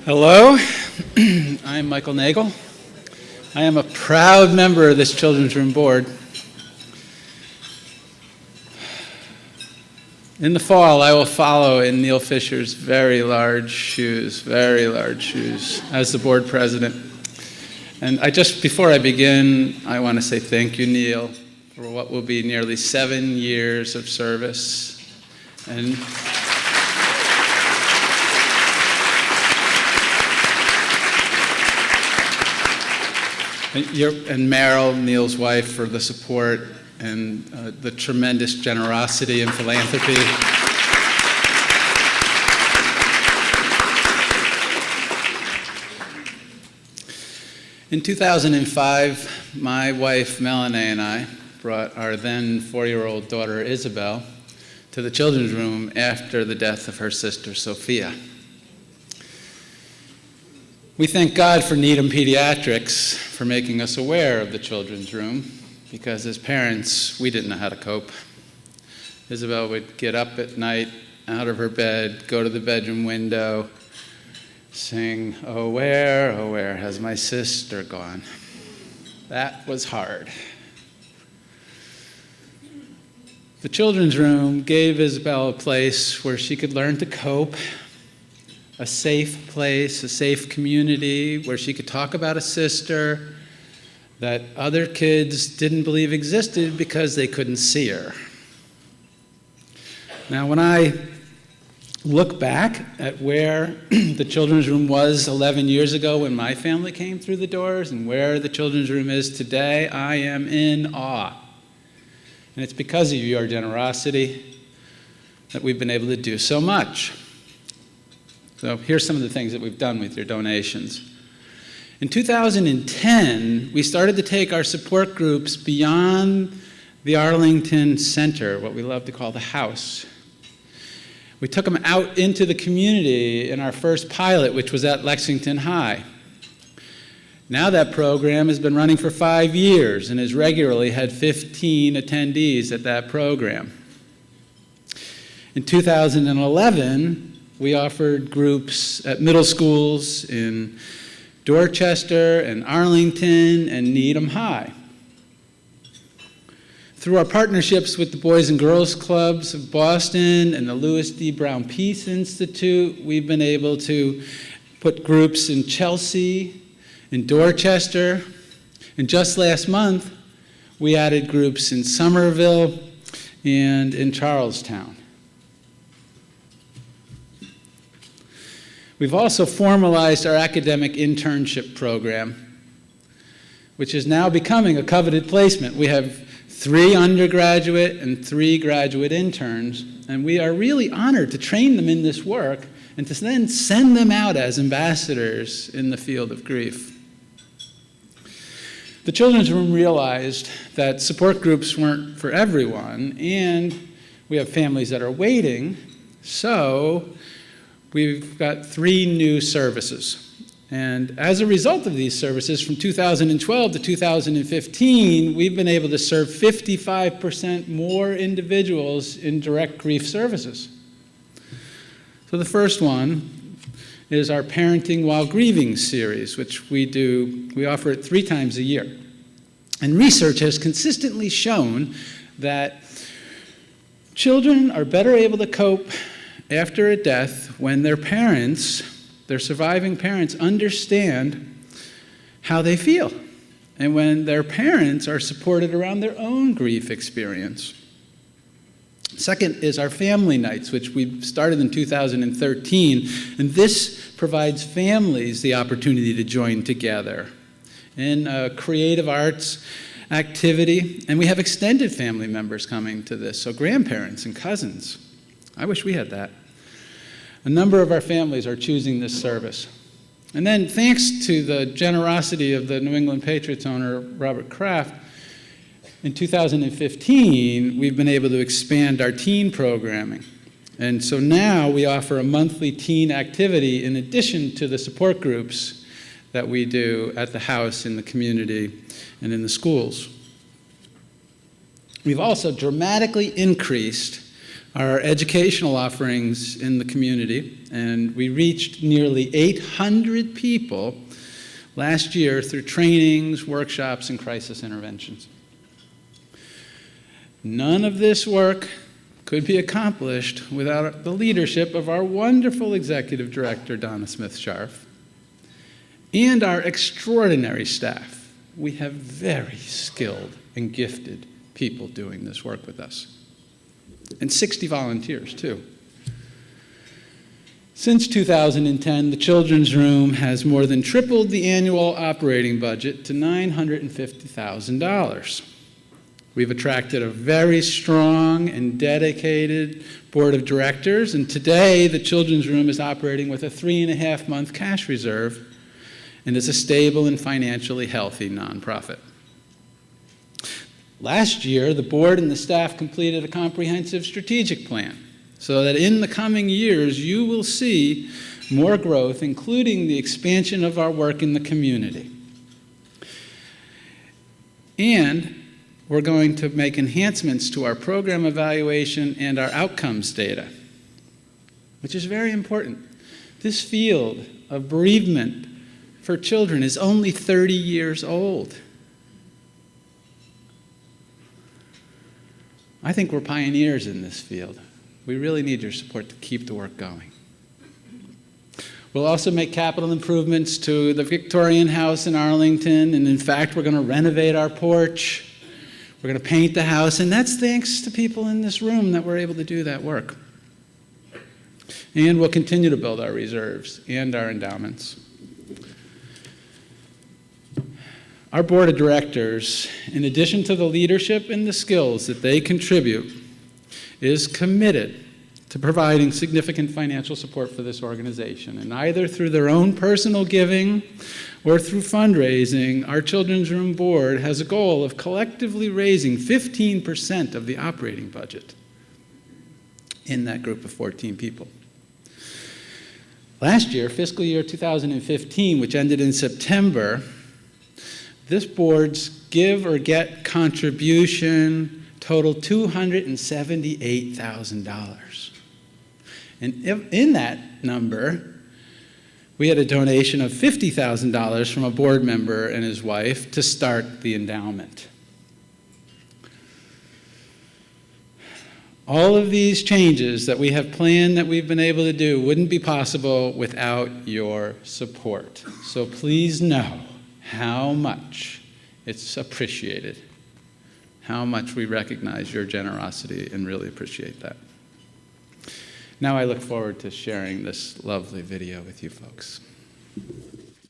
Hello, I'm Michael Nagle. I am a proud member of this Children's Room Board. In the fall, I will follow in Neil Fisher's very large shoes, as the board president. And before I begin, I want to say thank you, Neil, for what will be nearly 7 years of service. And Meryl, Neil's wife, for the support and the tremendous generosity and philanthropy. In 2005, my wife Melanie and I brought our then 4-year-old daughter Isabel to the Children's Room after the death of her sister Sophia. We thank God for Needham Pediatrics for making us aware of the Children's Room, because as parents, we didn't know how to cope. Isabel would get up at night, out of her bed, go to the bedroom window, sing, oh where has my sister gone?" That was hard. The Children's Room gave Isabel a place where she could learn to cope, a safe place, a safe community where she could talk about a sister that other kids didn't believe existed because they couldn't see her. Now, when I look back at where the Children's Room was 11 years ago when my family came through the doors and where the Children's Room is today, I am in awe. And it's because of your generosity that we've been able to do so much. So here's some of the things that we've done with your donations. In 2010, we started to take our support groups beyond the Arlington Center, what we love to call the house. We took them out into the community in our first pilot, which was at Lexington High. Now that program has been running for 5 years and has regularly had 15 attendees at that program. In 2011, we offered groups at middle schools in Dorchester and Arlington and Needham High. Through our partnerships with the Boys and Girls Clubs of Boston and the Louis D. Brown Peace Institute, we've been able to put groups in Chelsea, in Dorchester, and just last month, we added groups in Somerville and in Charlestown. We've also formalized our academic internship program, which is now becoming a coveted placement. We have 3 undergraduate and 3 graduate interns, and we are really honored to train them in this work and to then send them out as ambassadors in the field of grief. The Children's Room realized that support groups weren't for everyone, and we have families that are waiting, so we've got 3 new services. And as a result of these services, from 2012 to 2015, we've been able to serve 55% more individuals in direct grief services. So the first one is our Parenting While Grieving series, which we offer it 3 times a year. And research has consistently shown that children are better able to cope after a death when their surviving parents, understand how they feel, and when their parents are supported around their own grief experience. Second is our family nights, which we started in 2013, and this provides families the opportunity to join together in a creative arts activity, and we have extended family members coming to this, so grandparents and cousins. I wish we had that. A number of our families are choosing this service. And then, thanks to the generosity of the New England Patriots owner, Robert Kraft, in 2015, we've been able to expand our teen programming. And so now we offer a monthly teen activity in addition to the support groups that we do at the house, in the community, and in the schools. We've also dramatically increased our educational offerings in the community, and we reached nearly 800 people last year through trainings, workshops, and crisis interventions. None of this work could be accomplished without the leadership of our wonderful executive director, Donna Smith-Scharf, and our extraordinary staff. We have very skilled and gifted people doing this work with us, and 60 volunteers, too. Since 2010, the Children's Room has more than tripled the annual operating budget to $950,000. We've attracted a very strong and dedicated board of directors, and today the Children's Room is operating with a 3.5-month cash reserve and is a stable and financially healthy nonprofit. Last year, the board and the staff completed a comprehensive strategic plan so that in the coming years you will see more growth, including the expansion of our work in the community. And we're going to make enhancements to our program evaluation and our outcomes data, which is very important. This field of bereavement for children is only 30 years old. I think we're pioneers in this field. We really need your support to keep the work going. We'll also make capital improvements to the Victorian house in Arlington, and in fact, we're going to renovate our porch. We're going to paint the house, and that's thanks to people in this room that we're able to do that work. And we'll continue to build our reserves and our endowments. Our board of directors, in addition to the leadership and the skills that they contribute, is committed to providing significant financial support for this organization. And either through their own personal giving or through fundraising, our Children's Room board has a goal of collectively raising 15% of the operating budget in that group of 14 people. Last year, fiscal year 2015, which ended in September, this board's give or get contribution totaled $278,000. And in that number, we had a donation of $50,000 from a board member and his wife to start the endowment. All of these changes that we have planned that we've been able to do wouldn't be possible without your support. So please know how much it's appreciated, how much we recognize your generosity and really appreciate that. Now I look forward to sharing this lovely video with you folks.